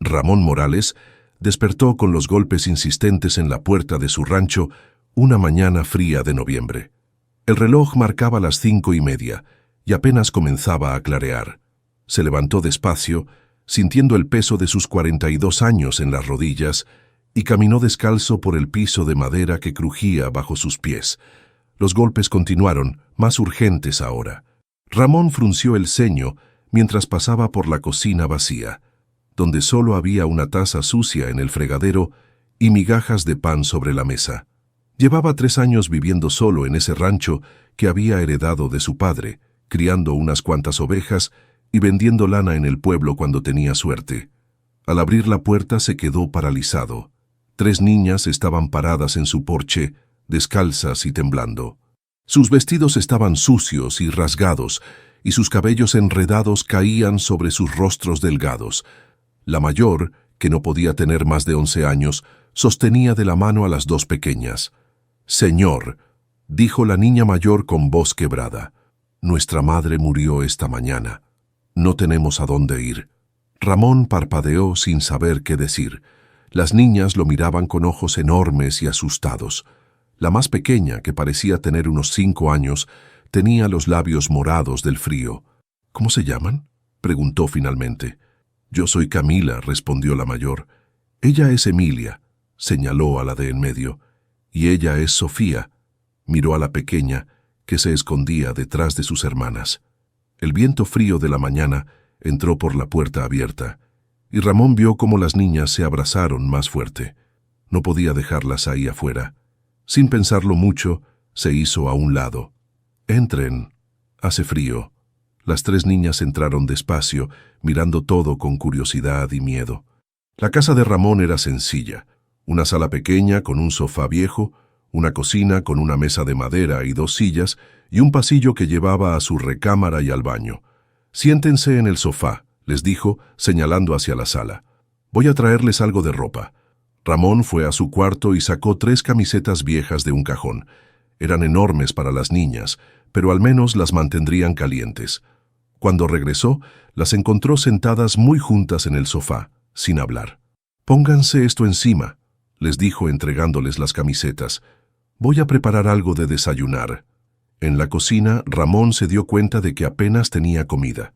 Ramón Morales despertó con los golpes insistentes en la puerta de su rancho una mañana fría de noviembre. El reloj marcaba las 5:30 y apenas comenzaba a clarear. Se levantó despacio, sintiendo el peso de sus 42 años en las rodillas, y caminó descalzo por el piso de madera que crujía bajo sus pies. Los golpes continuaron, más urgentes ahora. Ramón frunció el ceño mientras pasaba por la cocina vacía, donde solo había una taza sucia en el fregadero y migajas de pan sobre la mesa. Llevaba 3 años viviendo solo en ese rancho que había heredado de su padre, criando unas cuantas ovejas y vendiendo lana en el pueblo cuando tenía suerte. Al abrir la puerta se quedó paralizado. 3 niñas estaban paradas en su porche, descalzas y temblando. Sus vestidos estaban sucios y rasgados, y sus cabellos enredados caían sobre sus rostros delgados. La mayor, que no podía tener más de 11 años, sostenía de la mano a las 2 pequeñas. «Señor», dijo la niña mayor con voz quebrada, «nuestra madre murió esta mañana. No tenemos a dónde ir». Ramón parpadeó sin saber qué decir. Las niñas lo miraban con ojos enormes y asustados. La más pequeña, que parecía tener unos 5 años, tenía los labios morados del frío. «¿Cómo se llaman?», preguntó finalmente. «Yo soy Camila», respondió la mayor. «Ella es Emilia», señaló a la de en medio. «Y ella es Sofía», miró a la pequeña, que se escondía detrás de sus hermanas. El viento frío de la mañana entró por la puerta abierta, y Ramón vio cómo las niñas se abrazaron más fuerte. No podía dejarlas ahí afuera. Sin pensarlo mucho, se hizo a un lado. «Entren. Hace frío». Las 3 niñas entraron despacio, mirando todo con curiosidad y miedo. La casa de Ramón era sencilla. Una sala pequeña con un sofá viejo, una cocina con una mesa de madera y 2 sillas, y un pasillo que llevaba a su recámara y al baño. «Siéntense en el sofá», les dijo, señalando hacia la sala. «Voy a traerles algo de ropa». Ramón fue a su cuarto y sacó 3 camisetas viejas de un cajón. Eran enormes para las niñas, pero al menos las mantendrían calientes. Cuando regresó, las encontró sentadas muy juntas en el sofá, sin hablar. «Pónganse esto encima», les dijo entregándoles las camisetas. «Voy a preparar algo de desayunar». En la cocina, Ramón se dio cuenta de que apenas tenía comida.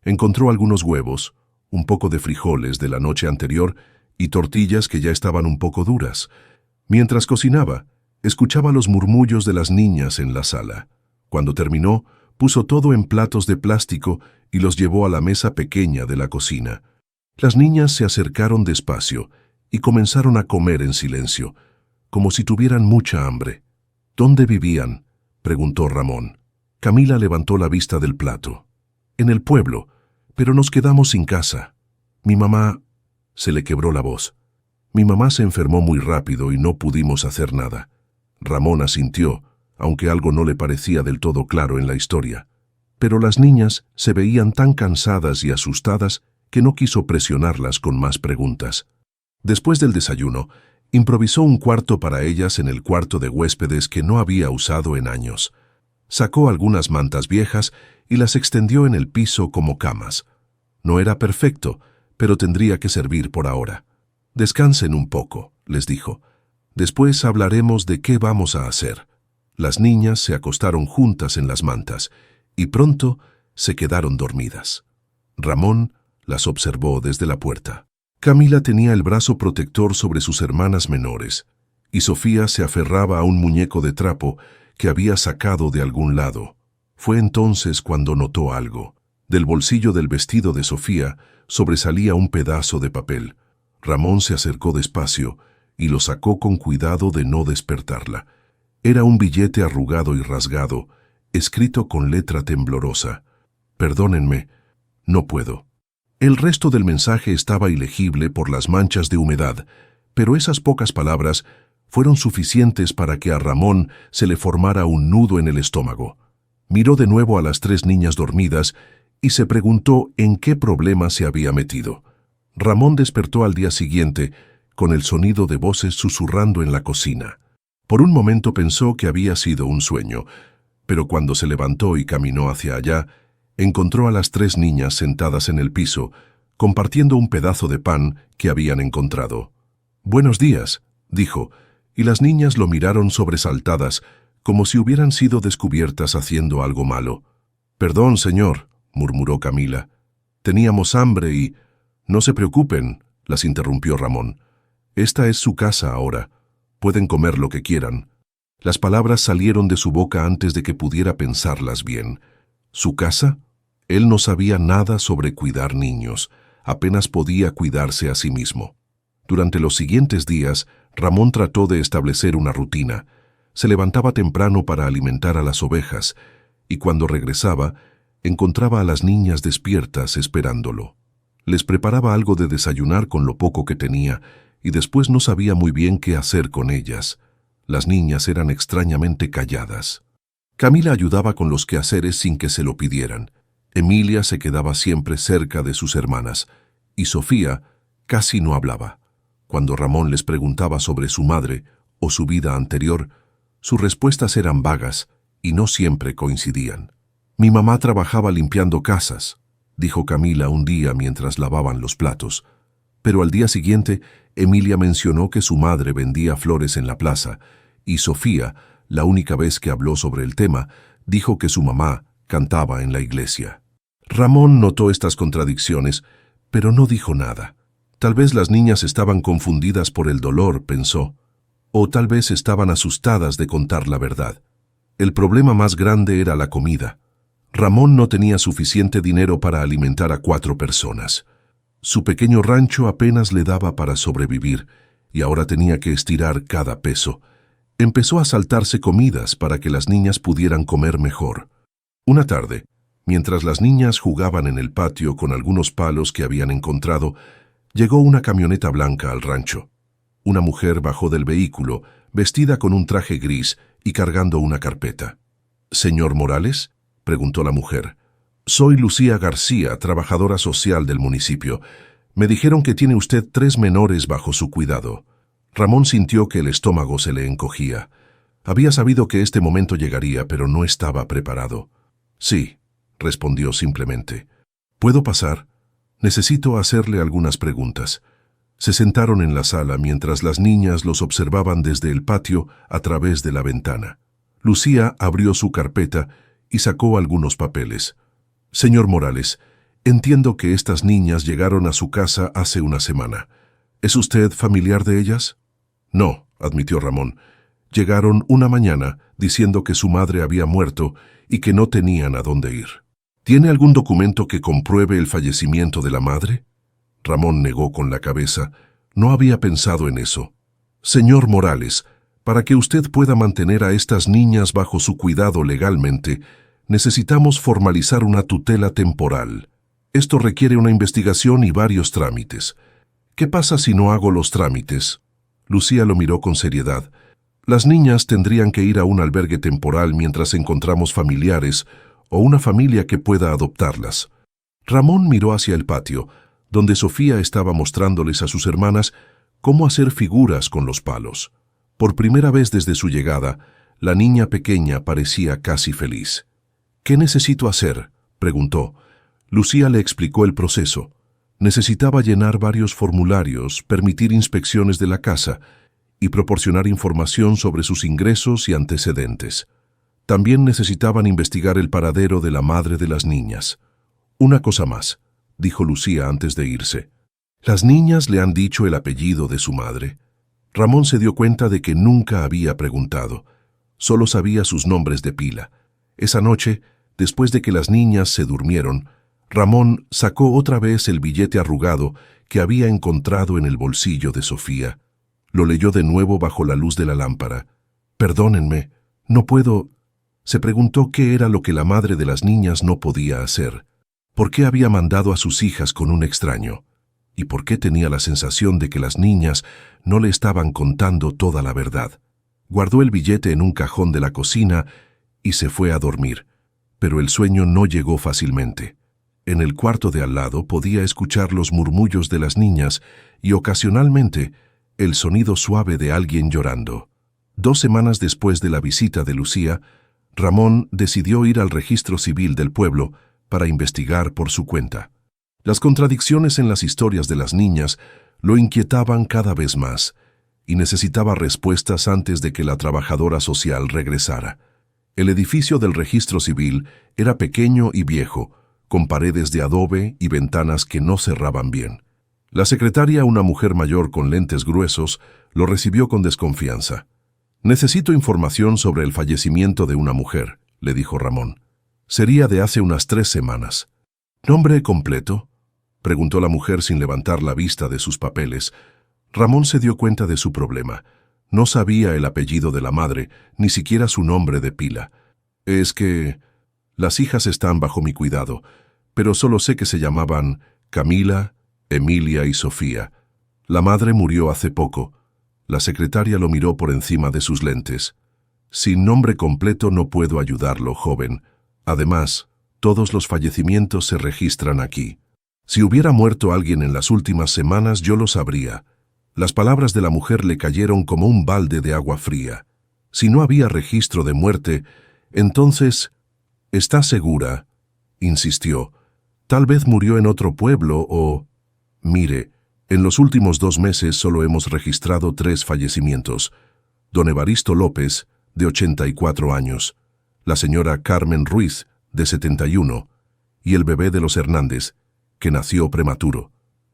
Encontró algunos huevos, un poco de frijoles de la noche anterior y tortillas que ya estaban un poco duras. Mientras cocinaba, escuchaba los murmullos de las niñas en la sala. Cuando terminó, puso todo en platos de plástico y los llevó a la mesa pequeña de la cocina. Las niñas se acercaron despacio y comenzaron a comer en silencio, como si tuvieran mucha hambre. «¿Dónde vivían?», preguntó Ramón. Camila levantó la vista del plato. «En el pueblo, pero nos quedamos sin casa. Mi mamá…» Se le quebró la voz. «Mi mamá se enfermó muy rápido y no pudimos hacer nada». Ramón asintió, aunque algo no le parecía del todo claro en la historia. Pero las niñas se veían tan cansadas y asustadas que no quiso presionarlas con más preguntas. Después del desayuno, improvisó un cuarto para ellas en el cuarto de huéspedes que no había usado en años. Sacó algunas mantas viejas y las extendió en el piso como camas. No era perfecto, pero tendría que servir por ahora. «Descansen un poco», les dijo. «Después hablaremos de qué vamos a hacer». Las niñas se acostaron juntas en las mantas y pronto se quedaron dormidas. Ramón las observó desde la puerta. Camila tenía el brazo protector sobre sus hermanas menores y Sofía se aferraba a un muñeco de trapo que había sacado de algún lado. Fue entonces cuando notó algo. Del bolsillo del vestido de Sofía sobresalía un pedazo de papel. Ramón se acercó despacio y lo sacó con cuidado de no despertarla. Era un billete arrugado y rasgado, escrito con letra temblorosa. «Perdónenme, no puedo». El resto del mensaje estaba ilegible por las manchas de humedad, pero esas pocas palabras fueron suficientes para que a Ramón se le formara un nudo en el estómago. Miró de nuevo a las 3 niñas dormidas y se preguntó en qué problema se había metido. Ramón despertó al día siguiente con el sonido de voces susurrando en la cocina. Por un momento pensó que había sido un sueño, pero cuando se levantó y caminó hacia allá, encontró a las 3 niñas sentadas en el piso, compartiendo un pedazo de pan que habían encontrado. «Buenos días», dijo, y las niñas lo miraron sobresaltadas, como si hubieran sido descubiertas haciendo algo malo. «Perdón, señor», murmuró Camila. «Teníamos hambre y...» «No se preocupen», las interrumpió Ramón. «Esta es su casa ahora. Pueden comer lo que quieran». Las palabras salieron de su boca antes de que pudiera pensarlas bien. ¿Su casa? Él no sabía nada sobre cuidar niños. Apenas podía cuidarse a sí mismo. Durante los siguientes días, Ramón trató de establecer una rutina. Se levantaba temprano para alimentar a las ovejas, y cuando regresaba, encontraba a las niñas despiertas esperándolo. Les preparaba algo de desayunar con lo poco que tenía, y después no sabía muy bien qué hacer con ellas. Las niñas eran extrañamente calladas. Camila ayudaba con los quehaceres sin que se lo pidieran. Emilia se quedaba siempre cerca de sus hermanas, y Sofía casi no hablaba. Cuando Ramón les preguntaba sobre su madre o su vida anterior, sus respuestas eran vagas y no siempre coincidían. «Mi mamá trabajaba limpiando casas», dijo Camila un día mientras lavaban los platos. Pero al día siguiente, Emilia mencionó que su madre vendía flores en la plaza, y Sofía, la única vez que habló sobre el tema, dijo que su mamá cantaba en la iglesia. Ramón notó estas contradicciones, pero no dijo nada. Tal vez las niñas estaban confundidas por el dolor, pensó, o tal vez estaban asustadas de contar la verdad. El problema más grande era la comida. Ramón no tenía suficiente dinero para alimentar a 4 personas. Su pequeño rancho apenas le daba para sobrevivir, y ahora tenía que estirar cada peso. Empezó a saltarse comidas para que las niñas pudieran comer mejor. Una tarde, mientras las niñas jugaban en el patio con algunos palos que habían encontrado, llegó una camioneta blanca al rancho. Una mujer bajó del vehículo, vestida con un traje gris y cargando una carpeta. «¿Señor Morales?», preguntó la mujer. «Soy Lucía García, trabajadora social del municipio. Me dijeron que tiene usted 3 menores bajo su cuidado». Ramón sintió que el estómago se le encogía. Había sabido que este momento llegaría, pero no estaba preparado. «Sí», respondió simplemente. «¿Puedo pasar? Necesito hacerle algunas preguntas». Se sentaron en la sala mientras las niñas los observaban desde el patio a través de la ventana. Lucía abrió su carpeta y sacó algunos papeles. «Señor Morales, entiendo que estas niñas llegaron a su casa hace una semana. ¿Es usted familiar de ellas?» «No», admitió Ramón. «Llegaron una mañana diciendo que su madre había muerto y que no tenían a dónde ir». «¿Tiene algún documento que compruebe el fallecimiento de la madre?» Ramón negó con la cabeza. No había pensado en eso. «Señor Morales, para que usted pueda mantener a estas niñas bajo su cuidado legalmente, necesitamos formalizar una tutela temporal. Esto requiere una investigación y varios trámites. ¿Qué pasa si no hago los trámites?» Lucía lo miró con seriedad. «Las niñas tendrían que ir a un albergue temporal mientras encontramos familiares o una familia que pueda adoptarlas». Ramón miró hacia el patio, donde Sofía estaba mostrándoles a sus hermanas cómo hacer figuras con los palos. Por primera vez desde su llegada, la niña pequeña parecía casi feliz. «¿Qué necesito hacer?», preguntó. Lucía le explicó el proceso. Necesitaba llenar varios formularios, permitir inspecciones de la casa y proporcionar información sobre sus ingresos y antecedentes. También necesitaban investigar el paradero de la madre de las niñas. «Una cosa más», dijo Lucía antes de irse. «¿Las niñas le han dicho el apellido de su madre?» Ramón se dio cuenta de que nunca había preguntado. Solo sabía sus nombres de pila. Esa noche, después de que las niñas se durmieron, Ramón sacó otra vez el billete arrugado que había encontrado en el bolsillo de Sofía. Lo leyó de nuevo bajo la luz de la lámpara. «Perdónenme, no puedo...» Se preguntó qué era lo que la madre de las niñas no podía hacer. ¿Por qué había mandado a sus hijas con un extraño? ¿Y por qué tenía la sensación de que las niñas no le estaban contando toda la verdad? Guardó el billete en un cajón de la cocina y se fue a dormir, pero el sueño no llegó fácilmente. En el cuarto de al lado podía escuchar los murmullos de las niñas y ocasionalmente el sonido suave de alguien llorando. 2 semanas después de la visita de Lucía, Ramón decidió ir al registro civil del pueblo para investigar por su cuenta. Las contradicciones en las historias de las niñas lo inquietaban cada vez más, y necesitaba respuestas antes de que la trabajadora social regresara. El edificio del registro civil era pequeño y viejo, con paredes de adobe y ventanas que no cerraban bien. La secretaria, una mujer mayor con lentes gruesos, lo recibió con desconfianza. «Necesito información sobre el fallecimiento de una mujer», le dijo Ramón. «Sería de hace unas 3 semanas». «¿Nombre completo?», preguntó la mujer sin levantar la vista de sus papeles. Ramón se dio cuenta de su problema. No sabía el apellido de la madre, ni siquiera su nombre de pila. «Es que las hijas están bajo mi cuidado, pero solo sé que se llamaban Camila, Emilia y Sofía. La madre murió hace poco». La secretaria lo miró por encima de sus lentes. «Sin nombre completo no puedo ayudarlo, joven. Además, todos los fallecimientos se registran aquí. Si hubiera muerto alguien en las últimas semanas, yo lo sabría». Las palabras de la mujer le cayeron como un balde de agua fría. Si no había registro de muerte, entonces... «¿Está segura?», insistió. «Tal vez murió en otro pueblo o...». «Mire, en los últimos 2 meses solo hemos registrado 3 fallecimientos. Don Evaristo López, de 84 años, la señora Carmen Ruiz, de 71, y el bebé de los Hernández, que nació prematuro.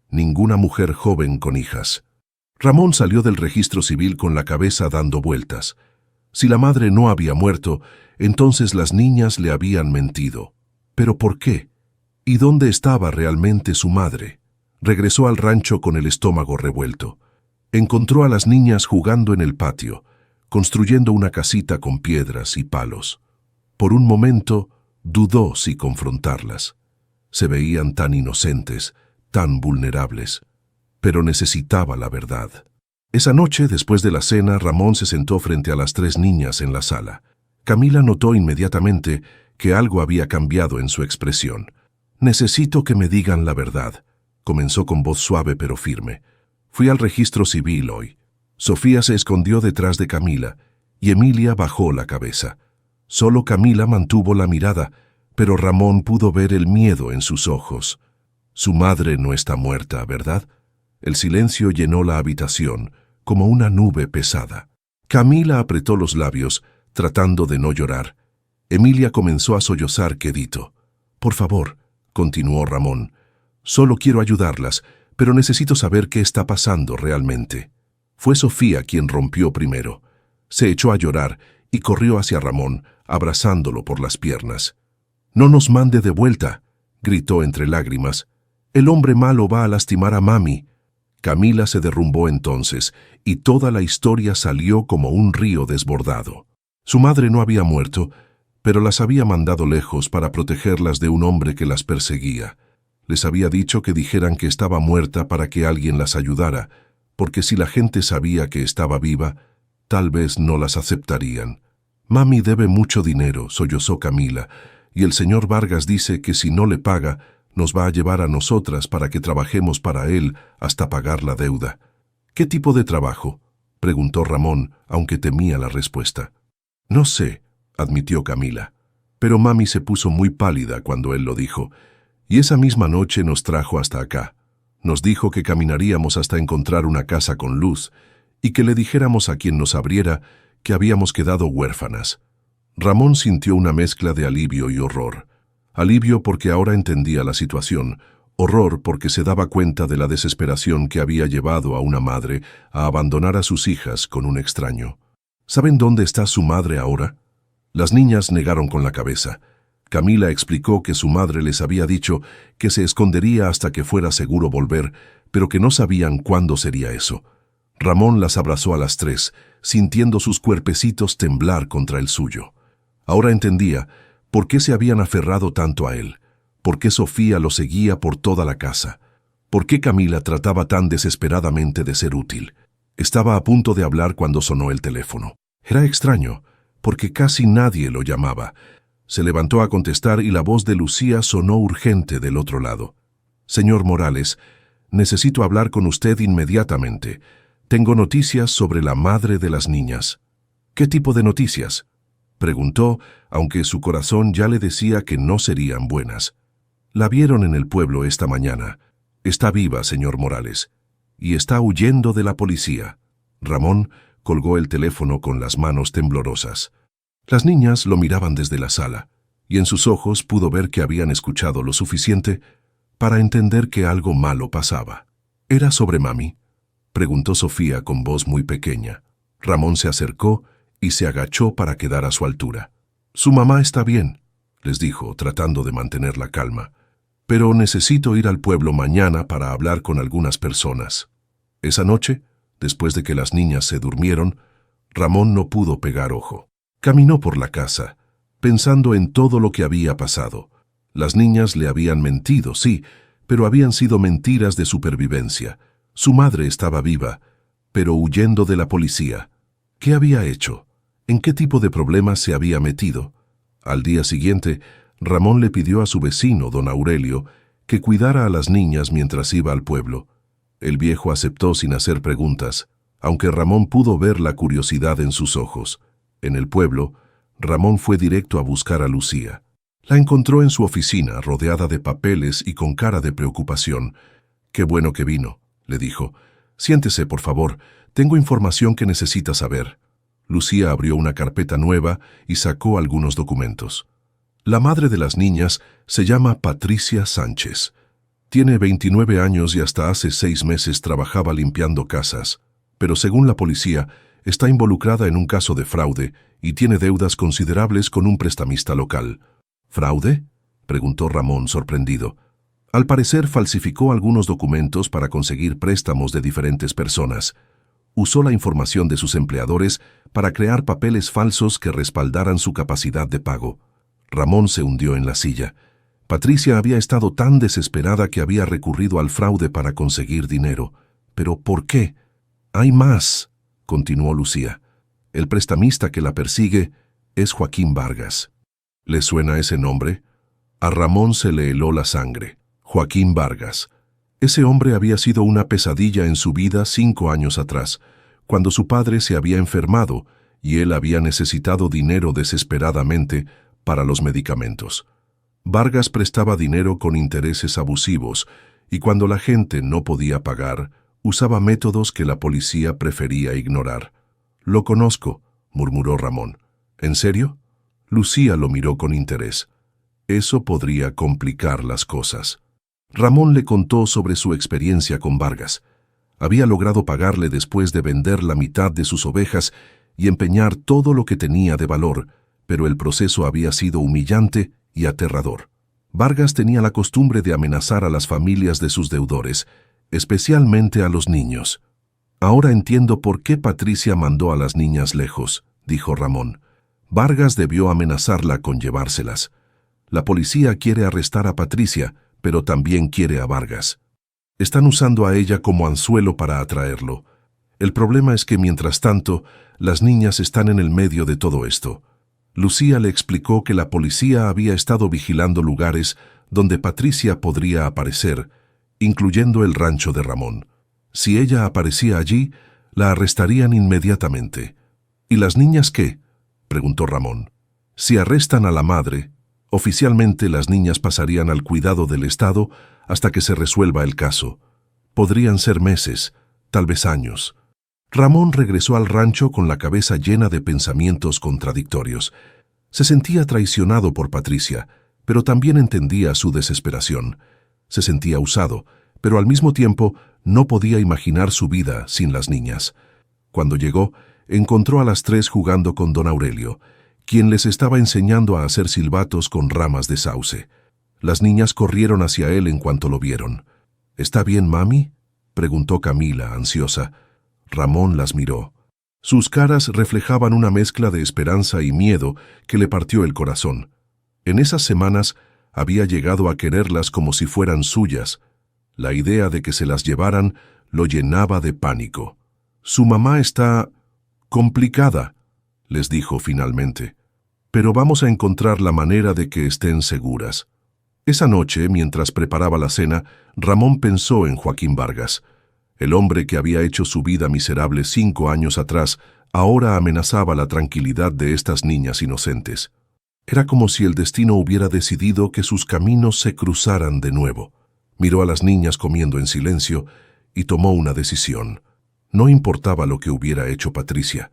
Ninguna mujer joven con hijas». Ramón salió del registro civil con la cabeza dando vueltas. Si la madre no había muerto, entonces las niñas le habían mentido. ¿Pero por qué? ¿Y dónde estaba realmente su madre? Regresó al rancho con el estómago revuelto. Encontró a las niñas jugando en el patio, construyendo una casita con piedras y palos. Por un momento dudó si confrontarlas. Se veían tan inocentes, tan vulnerables. Pero necesitaba la verdad. Esa noche, después de la cena, Ramón se sentó frente a las 3 niñas en la sala. Camila notó inmediatamente que algo había cambiado en su expresión. «Necesito que me digan la verdad», comenzó con voz suave pero firme. «Fui al registro civil hoy». Sofía se escondió detrás de Camila y Emilia bajó la cabeza. Solo Camila mantuvo la mirada, pero Ramón pudo ver el miedo en sus ojos. «Su madre no está muerta, ¿verdad?». El silencio llenó la habitación, como una nube pesada. Camila apretó los labios, tratando de no llorar. Emilia comenzó a sollozar quedito. «Por favor», continuó Ramón, «solo quiero ayudarlas, pero necesito saber qué está pasando realmente». Fue Sofía quien rompió primero. Se echó a llorar y corrió hacia Ramón, abrazándolo por las piernas. «No nos mande de vuelta», gritó entre lágrimas. «El hombre malo va a lastimar a mami». Camila se derrumbó entonces, y toda la historia salió como un río desbordado. Su madre no había muerto, pero las había mandado lejos para protegerlas de un hombre que las perseguía. Les había dicho que dijeran que estaba muerta para que alguien las ayudara, porque si la gente sabía que estaba viva, tal vez no las aceptarían. «Mami debe mucho dinero», sollozó Camila, «y el señor Vargas dice que si no le paga, nos va a llevar a nosotras para que trabajemos para él hasta pagar la deuda». «¿Qué tipo de trabajo?», preguntó Ramón, aunque temía la respuesta. «No sé», admitió Camila, «pero mami se puso muy pálida cuando él lo dijo, y esa misma noche nos trajo hasta acá. Nos dijo que caminaríamos hasta encontrar una casa con luz y que le dijéramos a quien nos abriera que habíamos quedado huérfanas». Ramón sintió una mezcla de alivio y horror. Alivio porque ahora entendía la situación, horror porque se daba cuenta de la desesperación que había llevado a una madre a abandonar a sus hijas con un extraño. «¿Saben dónde está su madre ahora?». Las niñas negaron con la cabeza. Camila explicó que su madre les había dicho que se escondería hasta que fuera seguro volver, pero que no sabían cuándo sería eso. Ramón las abrazó a las 3, sintiendo sus cuerpecitos temblar contra el suyo. Ahora entendía por qué se habían aferrado tanto a él, por qué Sofía lo seguía por toda la casa, por qué Camila trataba tan desesperadamente de ser útil. Estaba a punto de hablar cuando sonó el teléfono. Era extraño, porque casi nadie lo llamaba. Se levantó a contestar y la voz de Lucía sonó urgente del otro lado. «Señor Morales, necesito hablar con usted inmediatamente. Tengo noticias sobre la madre de las niñas». «¿Qué tipo de noticias?», preguntó, aunque su corazón ya le decía que no serían buenas. La vieron en el pueblo esta mañana. Está viva, señor Morales, y está huyendo de la policía. Ramón colgó el teléfono con las manos temblorosas. Las niñas lo miraban desde la sala, y en sus ojos pudo ver que habían escuchado lo suficiente para entender que algo malo pasaba. ¿Era sobre mami?, preguntó Sofía con voz muy pequeña. Ramón se acercó y se agachó para quedar a su altura. «Su mamá está bien», les dijo, tratando de mantener la calma. «Pero necesito ir al pueblo mañana para hablar con algunas personas». Esa noche, después de que las niñas se durmieron, Ramón no pudo pegar ojo. Caminó por la casa, pensando en todo lo que había pasado. Las niñas le habían mentido, sí, pero habían sido mentiras de supervivencia. Su madre estaba viva, pero huyendo de la policía. ¿Qué había hecho? ¿En qué tipo de problemas se había metido? Al día siguiente, Ramón le pidió a su vecino, don Aurelio, que cuidara a las niñas mientras iba al pueblo. El viejo aceptó sin hacer preguntas, aunque Ramón pudo ver la curiosidad en sus ojos. En el pueblo, Ramón fue directo a buscar a Lucía. La encontró en su oficina, rodeada de papeles y con cara de preocupación. «Qué bueno que vino», le dijo. «Siéntese, por favor. Tengo información que necesita saber». Lucía abrió una carpeta nueva y sacó algunos documentos. La madre de las niñas se llama Patricia Sánchez. Tiene 29 años y hasta hace 6 meses trabajaba limpiando casas, pero según la policía, está involucrada en un caso de fraude y tiene deudas considerables con un prestamista local. «¿Fraude?», preguntó Ramón, sorprendido. Al parecer falsificó algunos documentos para conseguir préstamos de diferentes personas. Usó la información de sus empleadores para crear papeles falsos que respaldaran su capacidad de pago. Ramón se hundió en la silla. Patricia había estado tan desesperada que había recurrido al fraude para conseguir dinero. ¿Pero por qué? «Hay más», continuó Lucía. «El prestamista que la persigue es Joaquín Vargas». ¿Le suena ese nombre? A Ramón se le heló la sangre. Joaquín Vargas. Ese hombre había sido una pesadilla en su vida 5 años atrás, cuando su padre se había enfermado y él había necesitado dinero desesperadamente para los medicamentos. Vargas prestaba dinero con intereses abusivos y cuando la gente no podía pagar, usaba métodos que la policía prefería ignorar. «Lo conozco», murmuró Ramón. «¿En serio?». Lucía lo miró con interés. Eso podría complicar las cosas. Ramón le contó sobre su experiencia con Vargas. Había logrado pagarle después de vender la mitad de sus ovejas y empeñar todo lo que tenía de valor, pero el proceso había sido humillante y aterrador. Vargas tenía la costumbre de amenazar a las familias de sus deudores, especialmente a los niños. «Ahora entiendo por qué Patricia mandó a las niñas lejos», dijo Ramón. «Vargas debió amenazarla con llevárselas. La policía quiere arrestar a Patricia, pero también quiere a Vargas. Están usando a ella como anzuelo para atraerlo. El problema es que, mientras tanto, las niñas están en el medio de todo esto». Lucía le explicó que la policía había estado vigilando lugares donde Patricia podría aparecer, incluyendo el rancho de Ramón. Si ella aparecía allí, la arrestarían inmediatamente. «¿Y las niñas qué?», preguntó Ramón. «Si arrestan a la madre, oficialmente las niñas pasarían al cuidado del Estado hasta que se resuelva el caso. Podrían ser meses, tal vez años». Ramón regresó al rancho con la cabeza llena de pensamientos contradictorios. Se sentía traicionado por Patricia, pero también entendía su desesperación. Se sentía usado, pero al mismo tiempo no podía imaginar su vida sin las niñas. Cuando llegó, encontró a las 3 jugando con don Aurelio, quien les estaba enseñando a hacer silbatos con ramas de sauce. Las niñas corrieron hacia él en cuanto lo vieron. «¿Está bien, mami?», preguntó Camila, ansiosa. Ramón las miró. Sus caras reflejaban una mezcla de esperanza y miedo que le partió el corazón. En esas semanas había llegado a quererlas como si fueran suyas. La idea de que se las llevaran lo llenaba de pánico. «Su mamá está complicada», les dijo finalmente. «Pero vamos a encontrar la manera de que estén seguras». Esa noche, mientras preparaba la cena, Ramón pensó en Joaquín Vargas. El hombre que había hecho su vida miserable 5 años atrás, ahora amenazaba la tranquilidad de estas niñas inocentes. Era como si el destino hubiera decidido que sus caminos se cruzaran de nuevo. Miró a las niñas comiendo en silencio y tomó una decisión. No importaba lo que hubiera hecho Patricia.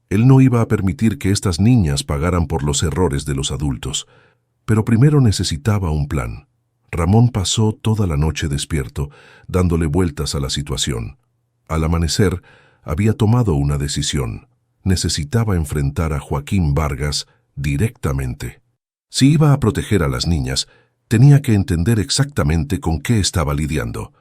Él no iba a permitir que estas niñas pagaran por los errores de los adultos. Pero primero necesitaba un plan. Ramón pasó toda la noche despierto, dándole vueltas a la situación. Al amanecer, había tomado una decisión. Necesitaba enfrentar a Joaquín Vargas directamente. Si iba a proteger a las niñas, tenía que entender exactamente con qué estaba lidiando.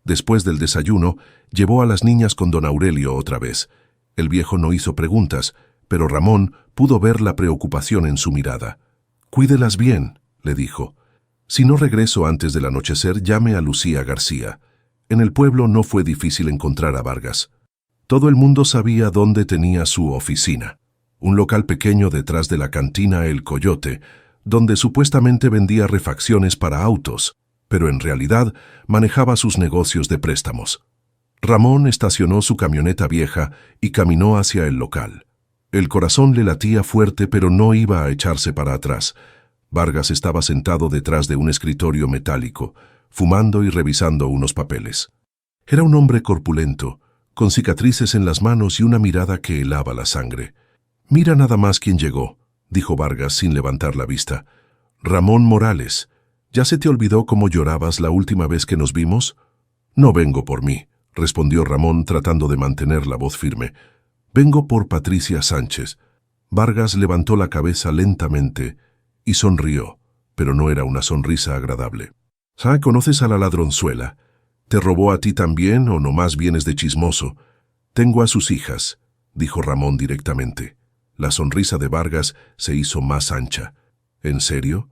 Después del desayuno, llevó a las niñas con don Aurelio otra vez. El viejo no hizo preguntas, pero Ramón pudo ver la preocupación en su mirada. «Cuídelas bien», le dijo. «Si no regreso antes del anochecer, llame a Lucía García». En el pueblo no fue difícil encontrar a Vargas. Todo el mundo sabía dónde tenía su oficina. Un local pequeño detrás de la cantina El Coyote, donde supuestamente vendía refacciones para autos, pero en realidad manejaba sus negocios de préstamos. Ramón estacionó su camioneta vieja y caminó hacia el local. El corazón le latía fuerte, pero no iba a echarse para atrás. Vargas estaba sentado detrás de un escritorio metálico, fumando y revisando unos papeles. Era un hombre corpulento, con cicatrices en las manos y una mirada que helaba la sangre. «Mira nada más quién llegó», dijo Vargas sin levantar la vista. «Ramón Morales. ¿Ya se te olvidó cómo llorabas la última vez que nos vimos?» «No vengo por mí», respondió Ramón tratando de mantener la voz firme. «Vengo por Patricia Sánchez». Vargas levantó la cabeza lentamente y sonrió, pero no era una sonrisa agradable. «¿Conoces a la ladronzuela? ¿Te robó a ti también o nomás vienes de chismoso?» «Tengo a sus hijas», dijo Ramón directamente. La sonrisa de Vargas se hizo más ancha. «¿En serio?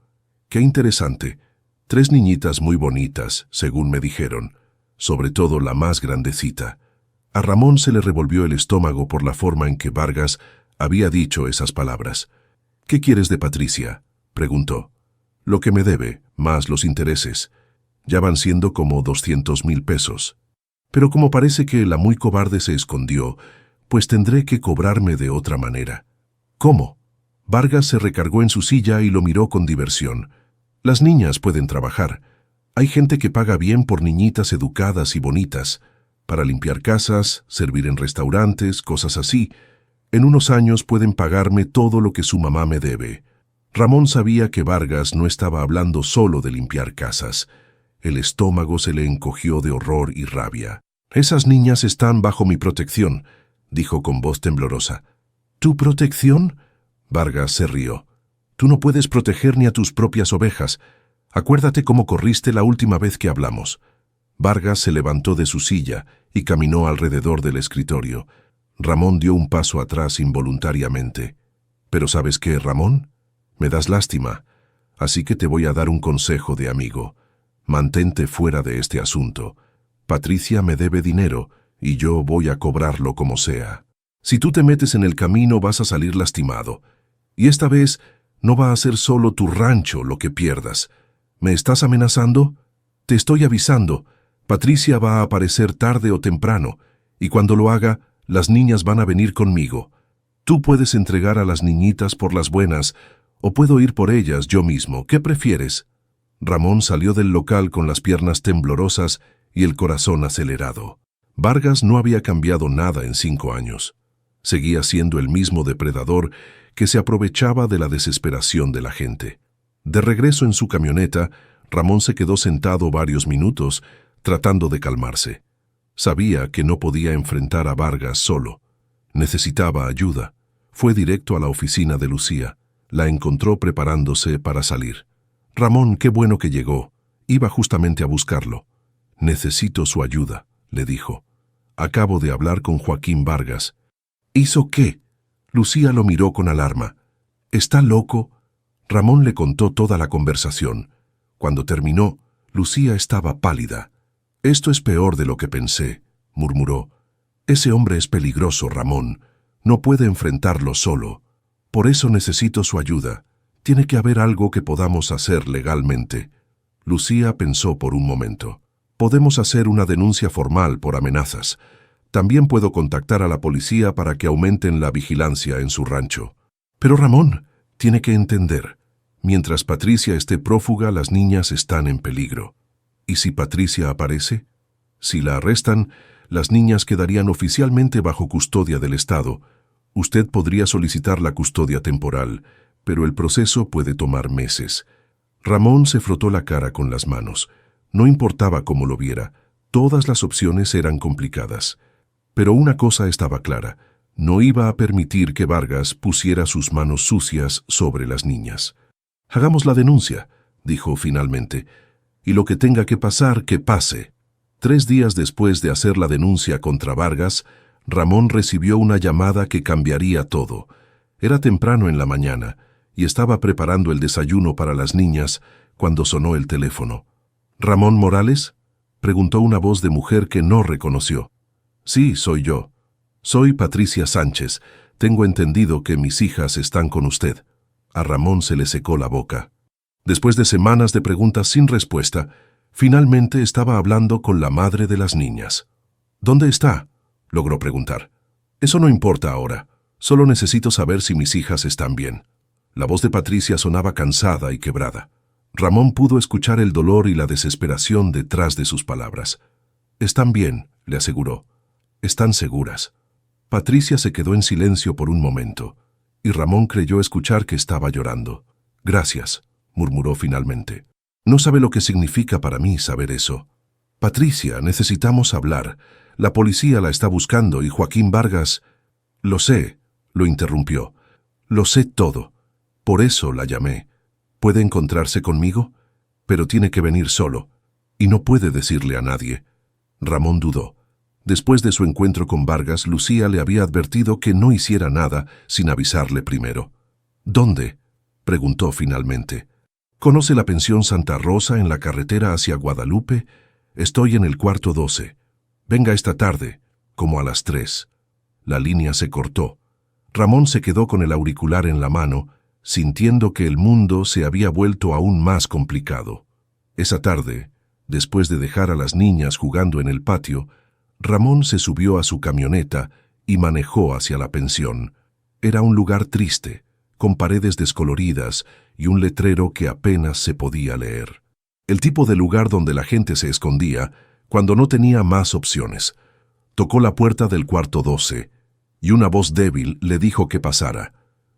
Qué interesante. 3 niñitas muy bonitas, según me dijeron, sobre todo la más grandecita». A Ramón se le revolvió el estómago por la forma en que Vargas había dicho esas palabras. «¿Qué quieres de Patricia?», preguntó. «Lo que me debe, más los intereses. Ya van siendo como 200,000 pesos. Pero como parece que la muy cobarde se escondió, pues tendré que cobrarme de otra manera». «¿Cómo?». Vargas se recargó en su silla y lo miró con diversión. «Las niñas pueden trabajar. Hay gente que paga bien por niñitas educadas y bonitas, para limpiar casas, servir en restaurantes, cosas así. En unos años pueden pagarme todo lo que su mamá me debe». Ramón sabía que Vargas no estaba hablando solo de limpiar casas. El estómago se le encogió de horror y rabia. «Esas niñas están bajo mi protección», dijo con voz temblorosa. «¿Tu protección?». Vargas se rió. «Tú no puedes proteger ni a tus propias ovejas. Acuérdate cómo corriste la última vez que hablamos». Vargas se levantó de su silla y caminó alrededor del escritorio. Ramón dio un paso atrás involuntariamente. «¿Pero sabes qué, Ramón? Me das lástima, así que te voy a dar un consejo de amigo. Mantente fuera de este asunto. Patricia me debe dinero y yo voy a cobrarlo como sea. Si tú te metes en el camino vas a salir lastimado. Y esta vez no va a ser solo tu rancho lo que pierdas. ¿Me estás amenazando? Te estoy avisando. Patricia va a aparecer tarde o temprano, y cuando lo haga, las niñas van a venir conmigo. Tú puedes entregar a las niñitas por las buenas, o puedo ir por ellas yo mismo. ¿Qué prefieres?». Ramón salió del local con las piernas temblorosas y el corazón acelerado. Vargas no había cambiado nada en 5 años. Seguía siendo el mismo depredador que se aprovechaba de la desesperación de la gente. De regreso en su camioneta, Ramón se quedó sentado varios minutos, tratando de calmarse. Sabía que no podía enfrentar a Vargas solo. Necesitaba ayuda. Fue directo a la oficina de Lucía. La encontró preparándose para salir. «Ramón, qué bueno que llegó. Iba justamente a buscarlo». «Necesito su ayuda», le dijo. «Acabo de hablar con Joaquín Vargas». «¿Hizo qué?». Lucía lo miró con alarma. «¿Está loco?». Ramón le contó toda la conversación. Cuando terminó, Lucía estaba pálida. «Esto es peor de lo que pensé», murmuró. «Ese hombre es peligroso, Ramón. No puede enfrentarlo solo. Por eso necesito su ayuda. Tiene que haber algo que podamos hacer legalmente». Lucía pensó por un momento. «Podemos hacer una denuncia formal por amenazas. También puedo contactar a la policía para que aumenten la vigilancia en su rancho». «Pero Ramón, tiene que entender, Mientras Patricia esté prófuga, las niñas están en peligro. ¿Y si Patricia aparece? Si la arrestan, las niñas quedarían oficialmente bajo custodia del Estado. Usted podría solicitar la custodia temporal, pero el proceso puede tomar meses. Ramón se frotó la cara con las manos. No importaba cómo lo viera, todas las opciones eran complicadas. Pero una cosa estaba clara, no iba a permitir que Vargas pusiera sus manos sucias sobre las niñas. «Hagamos la denuncia», dijo finalmente, «y lo que tenga que pasar, que pase». 3 días después de hacer la denuncia contra Vargas, Ramón recibió una llamada que cambiaría todo. Era temprano en la mañana y estaba preparando el desayuno para las niñas cuando sonó el teléfono. «¿Ramón Morales?», preguntó una voz de mujer que no reconoció. «Sí, soy yo. Soy Patricia Sánchez. Tengo entendido que mis hijas están con usted». A Ramón se le secó la boca. Después de semanas de preguntas sin respuesta, finalmente estaba hablando con la madre de las niñas. «¿Dónde está?», logró preguntar. «Eso no importa ahora. Solo necesito saber si mis hijas están bien». La voz de Patricia sonaba cansada y quebrada. Ramón pudo escuchar el dolor y la desesperación detrás de sus palabras. «Están bien», le aseguró. «Están seguras». Patricia se quedó en silencio por un momento, y Ramón creyó escuchar que estaba llorando. «Gracias», murmuró finalmente. «No sabe lo que significa para mí saber eso». «Patricia, necesitamos hablar. La policía la está buscando y Joaquín Vargas...» «Lo sé», lo interrumpió. «Lo sé todo. Por eso la llamé. ¿Puede encontrarse conmigo? Pero tiene que venir solo. Y no puede decirle a nadie». Ramón dudó. Después de su encuentro con Vargas, Lucía le había advertido que no hiciera nada sin avisarle primero. «¿Dónde?», preguntó finalmente. «¿Conoce la pensión Santa Rosa en la carretera hacia Guadalupe? Estoy en el cuarto 12. Venga esta tarde, como a las 3». La línea se cortó. Ramón se quedó con el auricular en la mano, sintiendo que el mundo se había vuelto aún más complicado. Esa tarde, después de dejar a las niñas jugando en el patio, Ramón se subió a su camioneta y manejó hacia la pensión. Era un lugar triste, con paredes descoloridas y un letrero que apenas se podía leer. El tipo de lugar donde la gente se escondía cuando no tenía más opciones. Tocó la puerta del cuarto 12 y una voz débil le dijo que pasara.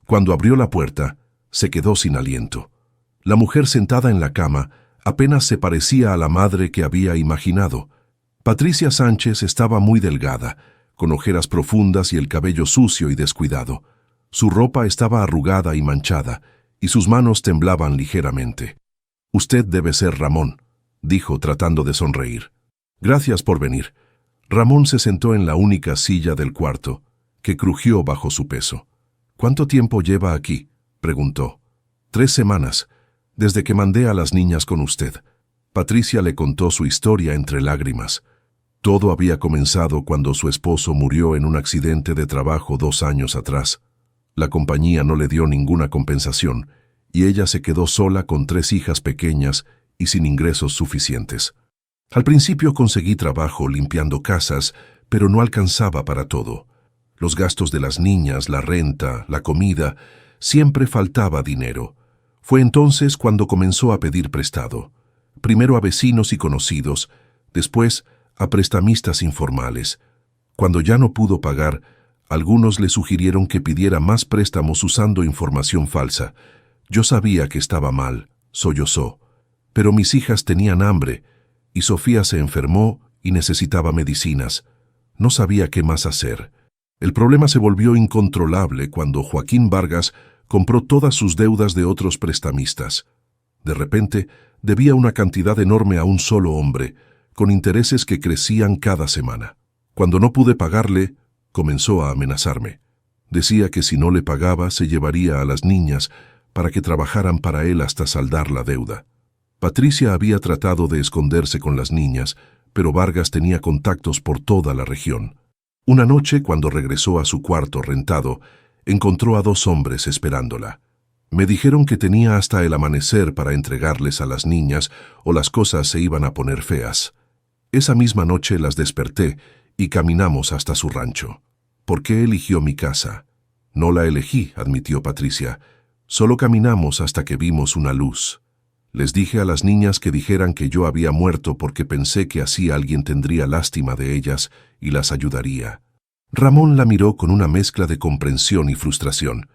Cuando abrió la puerta, se quedó sin aliento. La mujer sentada en la cama apenas se parecía a la madre que había imaginado. Patricia Sánchez estaba muy delgada, con ojeras profundas y el cabello sucio y descuidado. Su ropa estaba arrugada y manchada, y sus manos temblaban ligeramente. «Usted debe ser Ramón», dijo tratando de sonreír. «Gracias por venir». Ramón se sentó en la única silla del cuarto, que crujió bajo su peso. «¿Cuánto tiempo lleva aquí?», preguntó. «3 semanas, desde que mandé a las niñas con usted». Patricia le contó su historia entre lágrimas. Todo había comenzado cuando su esposo murió en un accidente de trabajo 2 años atrás. La compañía no le dio ninguna compensación, y ella se quedó sola con 3 hijas pequeñas y sin ingresos suficientes. Al principio conseguí trabajo limpiando casas, pero no alcanzaba para todo. Los gastos de las niñas, la renta, la comida, siempre faltaba dinero. Fue entonces cuando comenzó a pedir prestado. Primero a vecinos y conocidos, después a prestamistas informales. Cuando ya no pudo pagar, algunos le sugirieron que pidiera más préstamos usando información falsa. Yo sabía que estaba mal, sollozó. Pero mis hijas tenían hambre, y Sofía se enfermó y necesitaba medicinas. No sabía qué más hacer. El problema se volvió incontrolable cuando Joaquín Vargas compró todas sus deudas de otros prestamistas. De repente, debía una cantidad enorme a un solo hombre, con intereses que crecían cada semana. Cuando no pude pagarle, comenzó a amenazarme. Decía que si no le pagaba, se llevaría a las niñas para que trabajaran para él hasta saldar la deuda. Patricia había tratado de esconderse con las niñas, pero Vargas tenía contactos por toda la región. Una noche, cuando regresó a su cuarto rentado, encontró a 2 hombres esperándola. Me dijeron que tenía hasta el amanecer para entregarles a las niñas o las cosas se iban a poner feas. Esa misma noche las desperté y caminamos hasta su rancho. ¿Por qué eligió mi casa? No la elegí, admitió Patricia, Solo caminamos hasta que vimos una luz. Les dije a las niñas que dijeran que yo había muerto porque pensé que así alguien tendría lástima de ellas y las ayudaría. Ramón la miró con una mezcla de comprensión y frustración.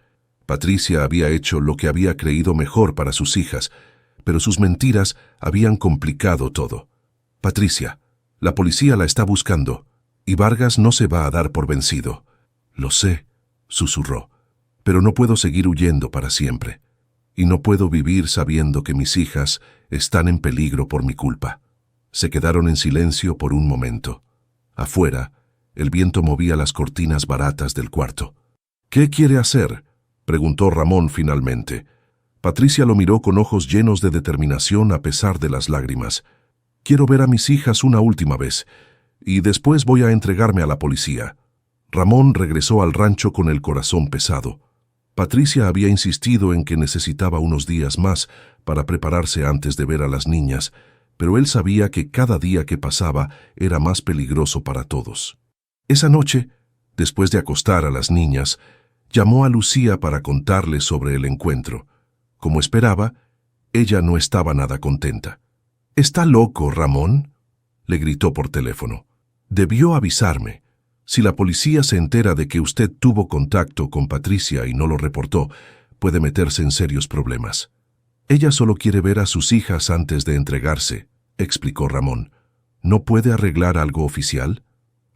Patricia había hecho lo que había creído mejor para sus hijas, pero sus mentiras habían complicado todo. Patricia, la policía la está buscando, y Vargas no se va a dar por vencido. Lo sé, susurró, pero no puedo seguir huyendo para siempre. Y no puedo vivir sabiendo que mis hijas están en peligro por mi culpa. Se quedaron en silencio por un momento. Afuera, el viento movía las cortinas baratas del cuarto. ¿Qué quiere hacer?, preguntó Ramón finalmente. Patricia lo miró con ojos llenos de determinación a pesar de las lágrimas. Quiero ver a mis hijas una última vez, y después voy a entregarme a la policía. Ramón regresó al rancho con el corazón pesado. Patricia había insistido en que necesitaba unos días más para prepararse antes de ver a las niñas, pero él sabía que cada día que pasaba era más peligroso para todos. Esa noche, después de acostar a las niñas, llamó a Lucía para contarle sobre el encuentro. Como esperaba, ella no estaba nada contenta. «¿Está loco, Ramón?», le gritó por teléfono. «Debió avisarme. Si la policía se entera de que usted tuvo contacto con Patricia y no lo reportó, puede meterse en serios problemas». «Ella solo quiere ver a sus hijas antes de entregarse», explicó Ramón. «¿No puede arreglar algo oficial?».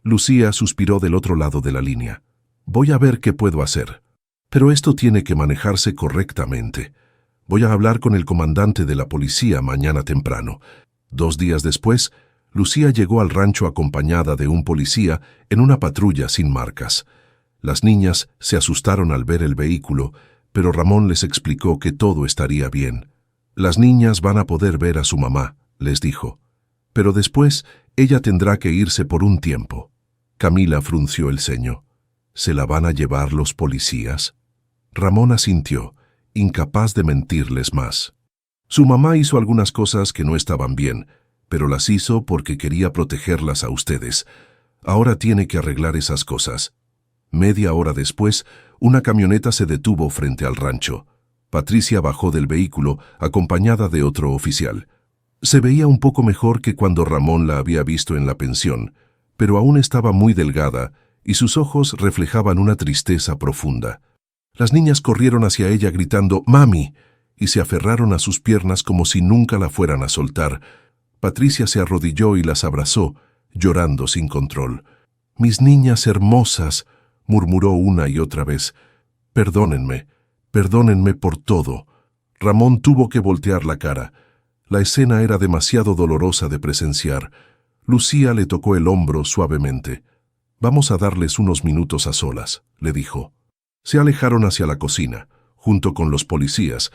Lucía suspiró del otro lado de la línea. «Voy a ver qué puedo hacer. Pero esto tiene que manejarse correctamente. Voy a hablar con el comandante de la policía mañana temprano». 2 días después, Lucía llegó al rancho acompañada de un policía en una patrulla sin marcas. Las niñas se asustaron al ver el vehículo, pero Ramón les explicó que todo estaría bien. «Las niñas van a poder ver a su mamá», les dijo. «Pero después ella tendrá que irse por un tiempo». Camila frunció el ceño. «¿Se la van a llevar los policías?». Ramón asintió, incapaz de mentirles más. Su mamá hizo algunas cosas que no estaban bien, pero las hizo porque quería protegerlas a ustedes. Ahora tiene que arreglar esas cosas. Media hora después, una camioneta se detuvo frente al rancho. Patricia bajó del vehículo, acompañada de otro oficial. Se veía un poco mejor que cuando Ramón la había visto en la pensión, pero aún estaba muy delgada y sus ojos reflejaban una tristeza profunda. Las niñas corrieron hacia ella gritando «¡Mami!» y se aferraron a sus piernas como si nunca la fueran a soltar. Patricia se arrodilló y las abrazó, llorando sin control. «Mis niñas hermosas», murmuró una y otra vez. «Perdónenme, perdónenme por todo». Ramón tuvo que voltear la cara. La escena era demasiado dolorosa de presenciar. Lucía le tocó el hombro suavemente. «Vamos a darles unos minutos a solas», le dijo. Se alejaron hacia la cocina, junto con los policías,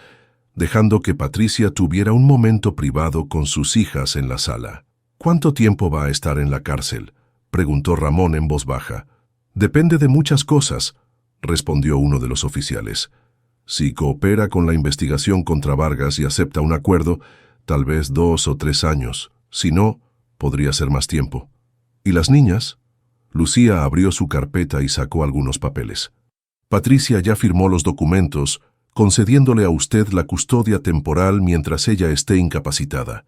dejando que Patricia tuviera un momento privado con sus hijas en la sala. «¿Cuánto tiempo va a estar en la cárcel?», preguntó Ramón en voz baja. «Depende de muchas cosas», respondió uno de los oficiales. «Si coopera con la investigación contra Vargas y acepta un acuerdo, tal vez 2 o 3 años. Si no, podría ser más tiempo». «¿Y las niñas?». Lucía abrió su carpeta y sacó algunos papeles. «Patricia ya firmó los documentos, concediéndole a usted la custodia temporal mientras ella esté incapacitada.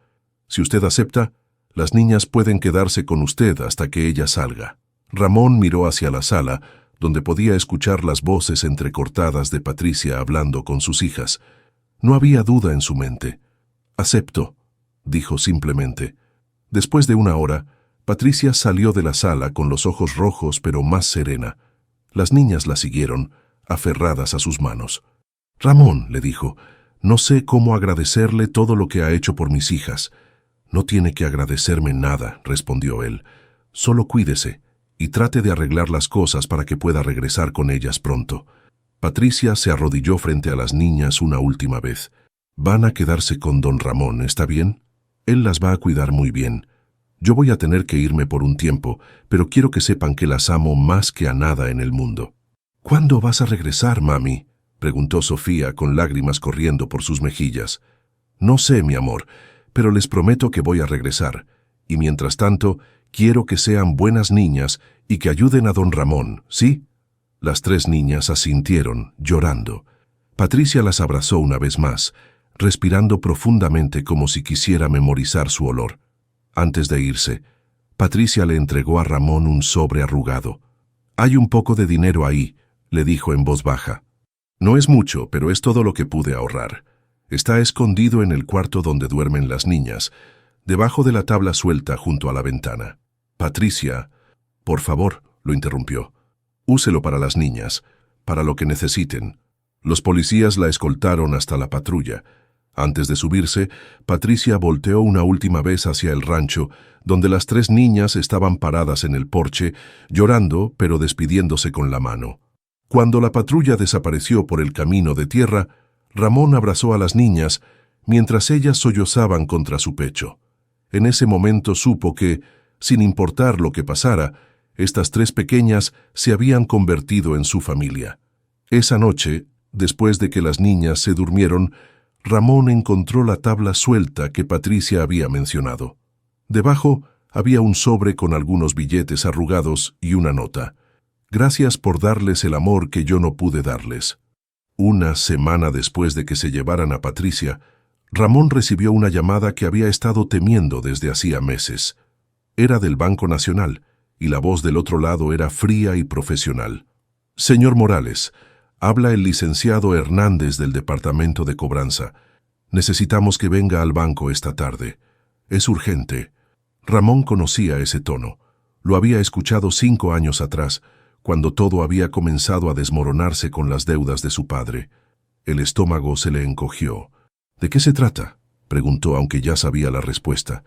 Si usted acepta, las niñas pueden quedarse con usted hasta que ella salga». Ramón miró hacia la sala, donde podía escuchar las voces entrecortadas de Patricia hablando con sus hijas. No había duda en su mente. «Acepto», dijo simplemente. Después de 1 hora, Patricia salió de la sala con los ojos rojos pero más serena. Las niñas la siguieron, aferradas a sus manos. «Ramón», le dijo, «no sé cómo agradecerle todo lo que ha hecho por mis hijas». «No tiene que agradecerme nada», respondió él. «Solo cuídese y trate de arreglar las cosas para que pueda regresar con ellas pronto». Patricia se arrodilló frente a las niñas una última vez. «Van a quedarse con don Ramón, ¿está bien? Él las va a cuidar muy bien. Yo voy a tener que irme por un tiempo, pero quiero que sepan que las amo más que a nada en el mundo». «¿Cuándo vas a regresar, mami?», preguntó Sofía con lágrimas corriendo por sus mejillas. «No sé, mi amor, pero les prometo que voy a regresar, y mientras tanto, quiero que sean buenas niñas y que ayuden a don Ramón, ¿sí?». Las 3 niñas asintieron, llorando. Patricia las abrazó una vez más, respirando profundamente como si quisiera memorizar su olor. Antes de irse, Patricia le entregó a Ramón un sobre arrugado. «Hay un poco de dinero ahí», le dijo en voz baja. «No es mucho, pero es todo lo que pude ahorrar. Está escondido en el cuarto donde duermen las niñas, debajo de la tabla suelta junto a la ventana». «Patricia, por favor», lo interrumpió. «Úselo para las niñas, para lo que necesiten». Los policías la escoltaron hasta la patrulla. Antes de subirse, Patricia volteó una última vez hacia el rancho, donde las 3 niñas estaban paradas en el porche, llorando pero despidiéndose con la mano. Cuando la patrulla desapareció por el camino de tierra, Ramón abrazó a las niñas, mientras ellas sollozaban contra su pecho. En ese momento supo que, sin importar lo que pasara, estas 3 pequeñas se habían convertido en su familia. Esa noche, después de que las niñas se durmieron, Ramón encontró la tabla suelta que Patricia había mencionado. Debajo había un sobre con algunos billetes arrugados y una nota. «Gracias por darles el amor que yo no pude darles». Una semana después de que se llevaran a Patricia, Ramón recibió una llamada que había estado temiendo desde hacía meses. Era del Banco Nacional, y la voz del otro lado era fría y profesional. «Señor Morales, habla el licenciado Hernández del Departamento de Cobranza. Necesitamos que venga al banco esta tarde. Es urgente». Ramón conocía ese tono. Lo había escuchado 5 años atrás, cuando todo había comenzado a desmoronarse con las deudas de su padre. El estómago se le encogió. «¿De qué se trata?», preguntó, aunque ya sabía la respuesta.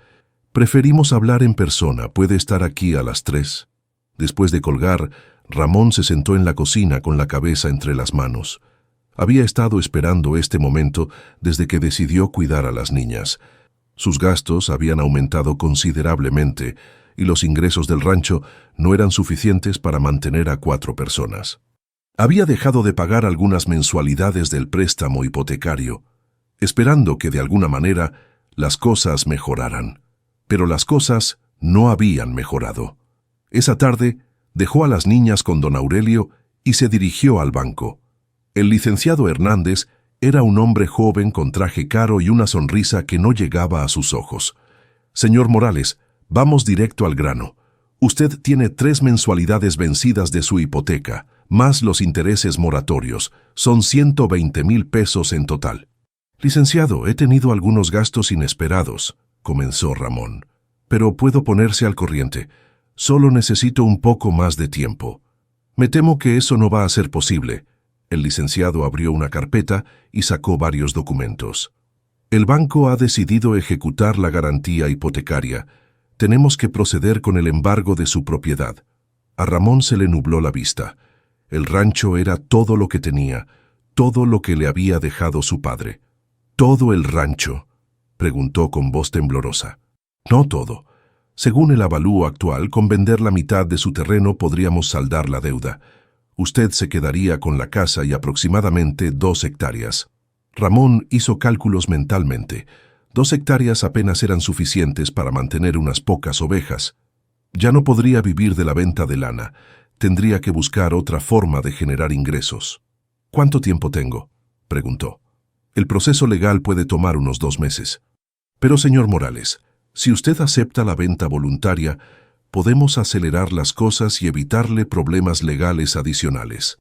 «Preferimos hablar en persona. ¿Puede estar aquí a las 3?» Después de colgar, Ramón se sentó en la cocina con la cabeza entre las manos. Había estado esperando este momento desde que decidió cuidar a las niñas. Sus gastos habían aumentado considerablemente y los ingresos del rancho no eran suficientes para mantener a 4 personas. Había dejado de pagar algunas mensualidades del préstamo hipotecario, esperando que de alguna manera las cosas mejoraran. Pero las cosas no habían mejorado. Esa tarde dejó a las niñas con don Aurelio y se dirigió al banco. El licenciado Hernández era un hombre joven con traje caro y una sonrisa que no llegaba a sus ojos. «Señor Morales, vamos directo al grano. Usted tiene 3 mensualidades vencidas de su hipoteca, más los intereses moratorios. Son 120,000 pesos en total». «Licenciado, he tenido algunos gastos inesperados», comenzó Ramón. «Pero puedo ponerse al corriente. Solo necesito un poco más de tiempo». «Me temo que eso no va a ser posible». El licenciado abrió una carpeta y sacó varios documentos. «El banco ha decidido ejecutar la garantía hipotecaria. Tenemos que proceder con el embargo de su propiedad». A Ramón se le nubló la vista. El rancho era todo lo que tenía, todo lo que le había dejado su padre. «¿Todo el rancho?», preguntó con voz temblorosa. «No todo. Según el avalúo actual, con vender la mitad de su terreno podríamos saldar la deuda. Usted se quedaría con la casa y aproximadamente 2 hectáreas». Ramón hizo cálculos mentalmente. 2 hectáreas apenas eran suficientes para mantener unas pocas ovejas. Ya no podría vivir de la venta de lana. Tendría que buscar otra forma de generar ingresos. «¿Cuánto tiempo tengo?», preguntó. «El proceso legal puede tomar unos 2 meses. Pero, señor Morales, si usted acepta la venta voluntaria, podemos acelerar las cosas y evitarle problemas legales adicionales».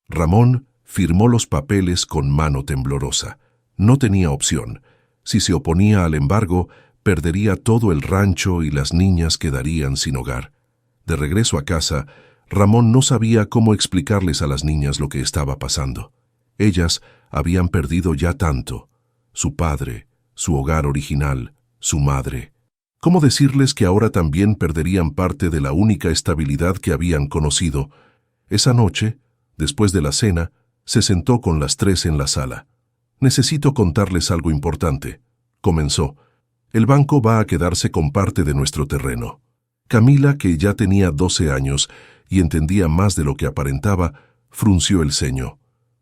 Ramón firmó los papeles con mano temblorosa. No tenía opción. Si se oponía al embargo, perdería todo el rancho y las niñas quedarían sin hogar. De regreso a casa, Ramón no sabía cómo explicarles a las niñas lo que estaba pasando. Ellas habían perdido ya tanto: su padre, su hogar original, su madre. ¿Cómo decirles que ahora también perderían parte de la única estabilidad que habían conocido? Esa noche, después de la cena, se sentó con las 3 en la sala. «Necesito contarles algo importante», comenzó. «El banco va a quedarse con parte de nuestro terreno». Camila, que ya tenía 12 años y entendía más de lo que aparentaba, frunció el ceño.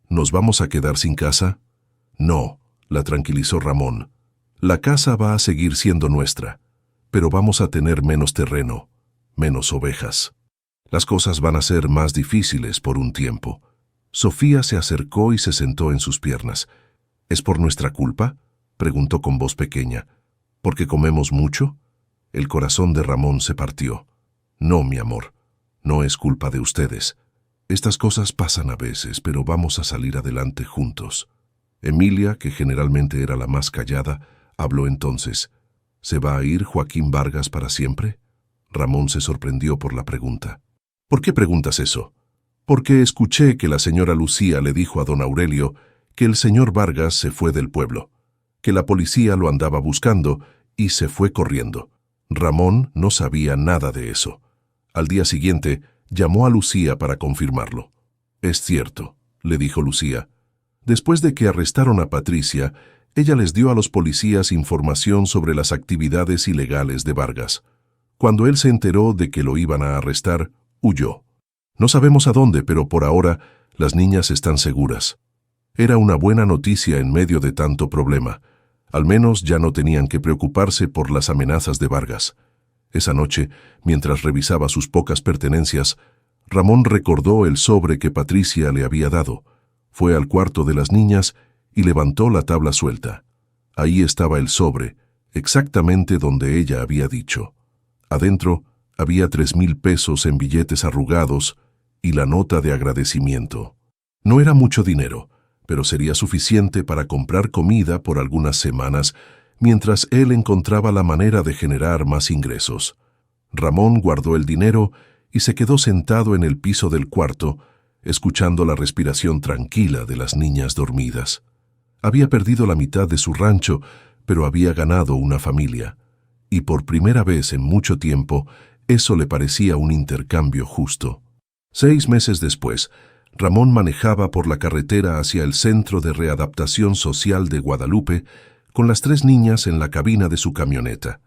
«¿Nos vamos a quedar sin casa?». «No», la tranquilizó Ramón. «La casa va a seguir siendo nuestra, pero vamos a tener menos terreno, menos ovejas. Las cosas van a ser más difíciles por un tiempo». Sofía se acercó y se sentó en sus piernas. ¿Es por nuestra culpa?, preguntó con voz pequeña. ¿Porque comemos mucho? El corazón de Ramón se partió. No, mi amor, no es culpa de ustedes. Estas cosas pasan a veces, pero vamos a salir adelante juntos. Emilia, que generalmente era la más callada, habló entonces. ¿Se va a ir Joaquín Vargas para siempre? Ramón se sorprendió por la pregunta. ¿Por qué preguntas eso? Porque escuché que la señora Lucía le dijo a don Aurelio que el señor Vargas se fue del pueblo, que la policía lo andaba buscando y se fue corriendo. Ramón no sabía nada de eso. Al día siguiente, llamó a Lucía para confirmarlo. «Es cierto», le dijo Lucía. Después de que arrestaron a Patricia, ella les dio a los policías información sobre las actividades ilegales de Vargas. Cuando él se enteró de que lo iban a arrestar, huyó. No sabemos a dónde, pero por ahora las niñas están seguras. Era una buena noticia en medio de tanto problema. Al menos ya no tenían que preocuparse por las amenazas de Vargas. Esa noche, mientras revisaba sus pocas pertenencias, Ramón recordó el sobre que Patricia le había dado. Fue al cuarto de las niñas y levantó la tabla suelta. Ahí estaba el sobre, exactamente donde ella había dicho. Adentro había 3,000 pesos en billetes arrugados y la nota de agradecimiento. No era mucho dinero, pero sería suficiente para comprar comida por algunas semanas mientras él encontraba la manera de generar más ingresos. Ramón guardó el dinero y se quedó sentado en el piso del cuarto, escuchando la respiración tranquila de las niñas dormidas. Había perdido la mitad de su rancho, pero había ganado una familia. Y por primera vez en mucho tiempo, eso le parecía un intercambio justo. 6 meses después, Ramón manejaba por la carretera hacia el Centro de Readaptación Social de Guadalupe con las 3 niñas en la cabina de su camioneta.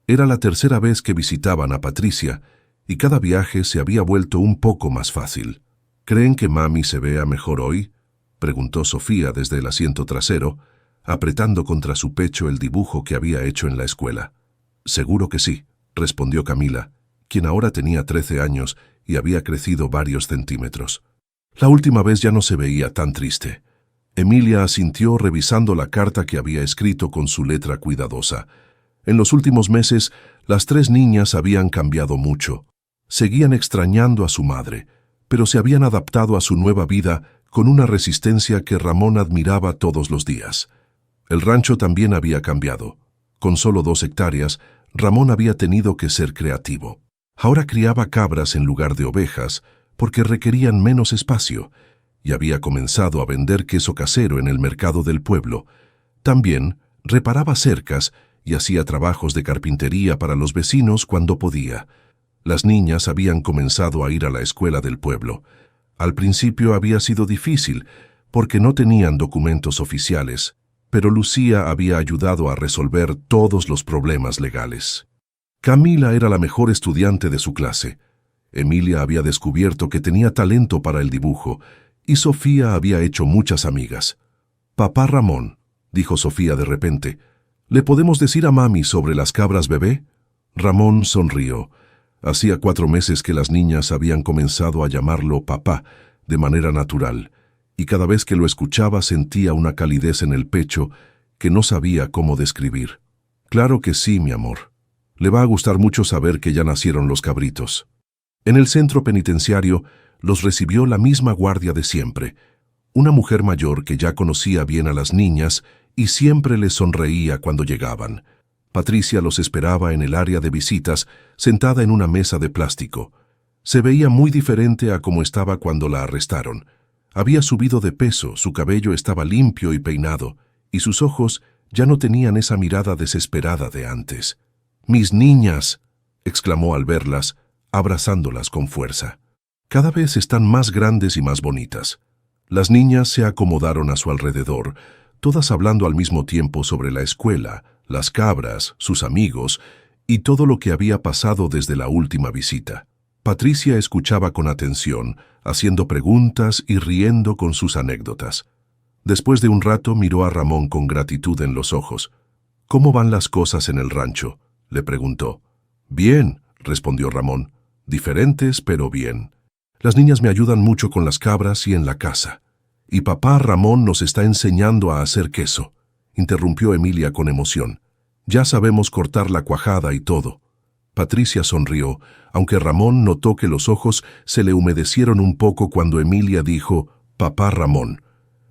Era la tercera vez que visitaban a Patricia y cada viaje se había vuelto un poco más fácil. ¿Creen que mami se vea mejor hoy?, preguntó Sofía desde el asiento trasero, apretando contra su pecho el dibujo que había hecho en la escuela. «Seguro que sí», respondió Camila, quien ahora tenía 13 años y había crecido varios centímetros. La última vez ya no se veía tan triste. Emilia asintió revisando la carta que había escrito con su letra cuidadosa. En los últimos meses, las 3 niñas habían cambiado mucho. Seguían extrañando a su madre, pero se habían adaptado a su nueva vida con una resistencia que Ramón admiraba todos los días. El rancho también había cambiado. Con solo 2 hectáreas, Ramón había tenido que ser creativo. Ahora criaba cabras en lugar de ovejas, porque requerían menos espacio, y había comenzado a vender queso casero en el mercado del pueblo. También reparaba cercas y hacía trabajos de carpintería para los vecinos cuando podía. Las niñas habían comenzado a ir a la escuela del pueblo. Al principio había sido difícil, porque no tenían documentos oficiales, pero Lucía había ayudado a resolver todos los problemas legales. Camila era la mejor estudiante de su clase. Emilia había descubierto que tenía talento para el dibujo, y Sofía había hecho muchas amigas. «Papá Ramón», dijo Sofía de repente, «¿le podemos decir a mami sobre las cabras bebé?» Ramón sonrió. Hacía 4 meses que las niñas habían comenzado a llamarlo papá, de manera natural, y cada vez que lo escuchaba sentía una calidez en el pecho que no sabía cómo describir. «Claro que sí, mi amor. Le va a gustar mucho saber que ya nacieron los cabritos». En el centro penitenciario los recibió la misma guardia de siempre, una mujer mayor que ya conocía bien a las niñas y siempre les sonreía cuando llegaban. Patricia los esperaba en el área de visitas, sentada en una mesa de plástico. Se veía muy diferente a como estaba cuando la arrestaron. Había subido de peso, su cabello estaba limpio y peinado, y sus ojos ya no tenían esa mirada desesperada de antes. «¡Mis niñas!», exclamó al verlas, abrazándolas con fuerza. «Cada vez están más grandes y más bonitas». Las niñas se acomodaron a su alrededor, todas hablando al mismo tiempo sobre la escuela, las cabras, sus amigos y todo lo que había pasado desde la última visita. Patricia escuchaba con atención, haciendo preguntas y riendo con sus anécdotas. Después de un rato miró a Ramón con gratitud en los ojos. «¿Cómo van las cosas en el rancho?», le preguntó. «Bien», respondió Ramón. «Diferentes, pero bien. Las niñas me ayudan mucho con las cabras y en la casa. Y papá Ramón nos está enseñando a hacer queso, interrumpió Emilia con emoción. Ya sabemos cortar la cuajada y todo. Patricia sonrió, aunque Ramón notó que los ojos se le humedecieron un poco cuando Emilia dijo, «Papá Ramón,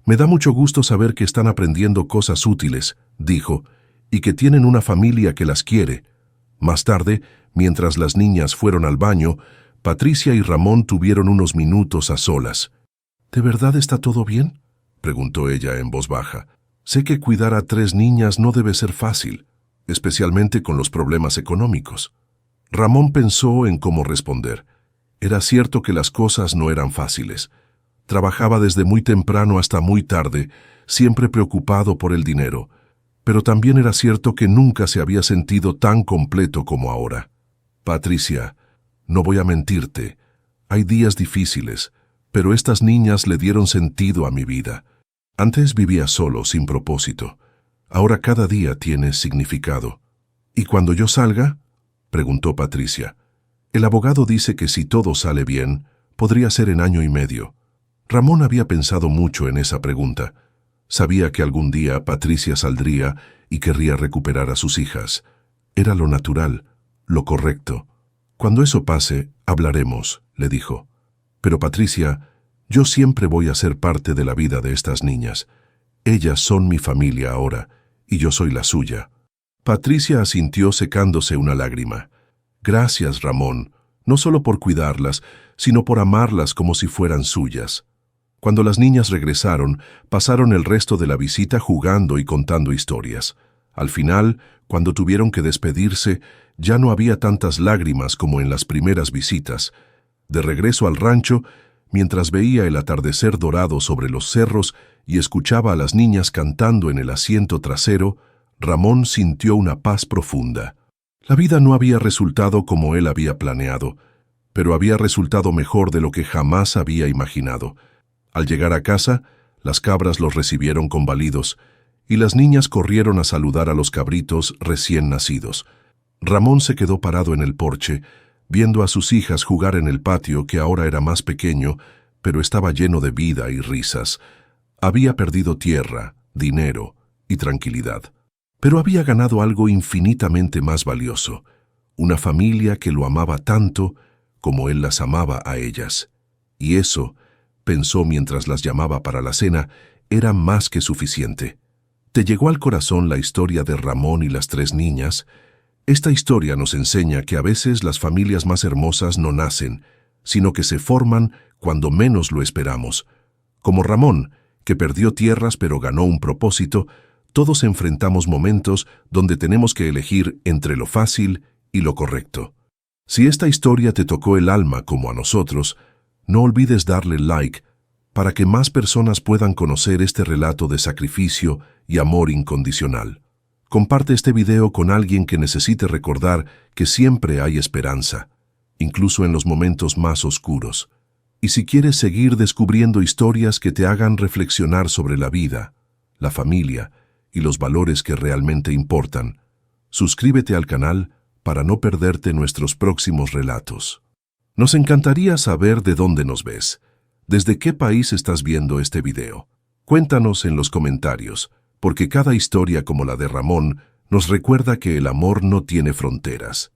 me da mucho gusto saber que están aprendiendo cosas útiles», dijo, «y que tienen una familia que las quiere». Más tarde, mientras las niñas fueron al baño, Patricia y Ramón tuvieron unos minutos a solas. «¿De verdad está todo bien?», preguntó ella en voz baja. «Sé que cuidar a 3 niñas no debe ser fácil, especialmente con los problemas económicos». Ramón pensó en cómo responder. Era cierto que las cosas no eran fáciles. Trabajaba desde muy temprano hasta muy tarde, siempre preocupado por el dinero. Pero también era cierto que nunca se había sentido tan completo como ahora. «Patricia, no voy a mentirte. Hay días difíciles, pero estas niñas le dieron sentido a mi vida. Antes vivía solo, sin propósito. Ahora cada día tiene significado». «¿Y cuando yo salga?», preguntó Patricia. «El abogado dice que si todo sale bien, podría ser en 1 año y medio». Ramón había pensado mucho en esa pregunta. Sabía que algún día Patricia saldría y querría recuperar a sus hijas. Era lo natural, lo correcto. «Cuando eso pase, hablaremos», le dijo. «Pero Patricia, yo siempre voy a ser parte de la vida de estas niñas. Ellas son mi familia ahora, y yo soy la suya». Patricia asintió secándose una lágrima. «Gracias, Ramón, no solo por cuidarlas, sino por amarlas como si fueran suyas». Cuando las niñas regresaron, pasaron el resto de la visita jugando y contando historias. Al final, cuando tuvieron que despedirse, ya no había tantas lágrimas como en las primeras visitas. De regreso al rancho, mientras veía el atardecer dorado sobre los cerros y escuchaba a las niñas cantando en el asiento trasero, Ramón sintió una paz profunda. La vida no había resultado como él había planeado, pero había resultado mejor de lo que jamás había imaginado. Al llegar a casa, las cabras los recibieron con balidos, y las niñas corrieron a saludar a los cabritos recién nacidos. Ramón se quedó parado en el porche, viendo a sus hijas jugar en el patio que ahora era más pequeño, pero estaba lleno de vida y risas. Había perdido tierra, dinero y tranquilidad, pero había ganado algo infinitamente más valioso, una familia que lo amaba tanto como él las amaba a ellas. Y eso, pensó mientras las llamaba para la cena, era más que suficiente. ¿Te llegó al corazón la historia de Ramón y las 3 niñas? Esta historia nos enseña que a veces las familias más hermosas no nacen, sino que se forman cuando menos lo esperamos. Como Ramón, que perdió tierras pero ganó un propósito, todos enfrentamos momentos donde tenemos que elegir entre lo fácil y lo correcto. Si esta historia te tocó el alma como a nosotros, no olvides darle like para que más personas puedan conocer este relato de sacrificio y amor incondicional. Comparte este video con alguien que necesite recordar que siempre hay esperanza, incluso en los momentos más oscuros. Y si quieres seguir descubriendo historias que te hagan reflexionar sobre la vida, la familia y los valores que realmente importan, suscríbete al canal para no perderte nuestros próximos relatos. Nos encantaría saber de dónde nos ves. ¿Desde qué país estás viendo este video? Cuéntanos en los comentarios, porque cada historia como la de Ramón nos recuerda que el amor no tiene fronteras.